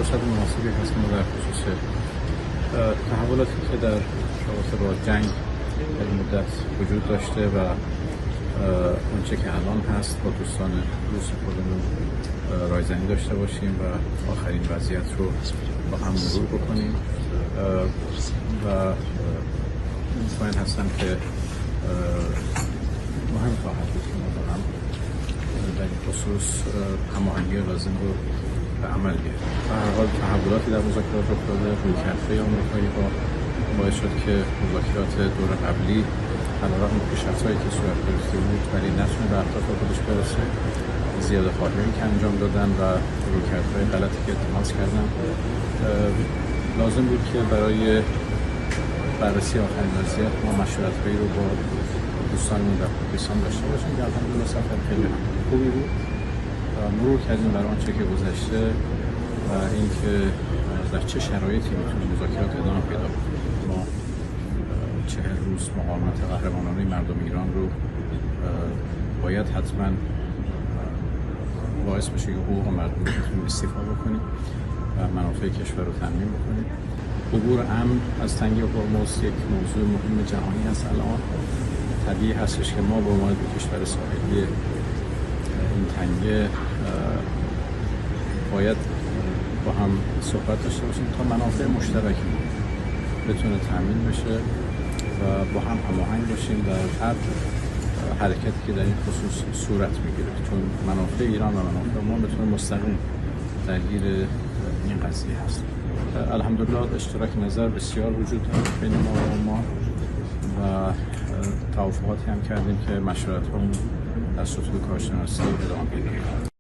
فرصت مناسبی هست که ما در خصوص تحولاتی که در رابطه با جنگ در این مدت وجود داشته و اونچه که الان هست با دوستان روس خودمون رایزنی داشته باشیم و آخرین وضعیت رو با هم مرور بکنیم و مطمئن هستم که مهم خواهد بود که ما با هم در این خصوص هماهنگی لازم رو به عمل بیاریم. به هر حال تحولاتی در مذاکرات رخ داده، رویکردهای آمریکایی‌ها باعث شد که مذاکرات دور قبلی علیرغم پیشرفت‌هایی که صورت گرفته بود ولی نتونه به اهداف خودش برسه. زیاده‌خواهی‌هایی که انجام دادن و رویکردهای غلطی که اتخاذ کردن لازم بود که برای بررسی آخرین وضعیت ما مشورت‌هایی رو با دوستانمون در پاکستان داشته باشیم که الحمدلله سفر خیلی خوبی بود. مرور کردیم بر آنچه که گذشته و اینکه در چه شرایطی میتونه مذاکرات ادامه پیدا کنه. ما 40 روز مقاومت قهرمانانه مردم ایران رو باید حتما باعث بشه که حقوق مردم بتونیم استفاده بکنیم و منافع کشور رو تامین بکنیم. عبور امن از تنگه هرمز یک موضوع مهم جهانی هست. الان طبیعی هستش که ما به عنوان کشور ساحلی این تنگه باید با هم صحبت داشته باشیم تا منافع مشترک بتونه تامین بشه و با هم هماهنگ باشیم در هر حرکتی که در این خصوص صورت میگیره، چون منافع ایران و منافع ما بتونه مستقیم درگیر این قضیه هست. الحمدلله اشتراک نظر بسیار وجود داره بین ما و توافقاتی هم کردیم که مشورت‌هامون در سطوح کارشناسی ادامه پیدا کنه.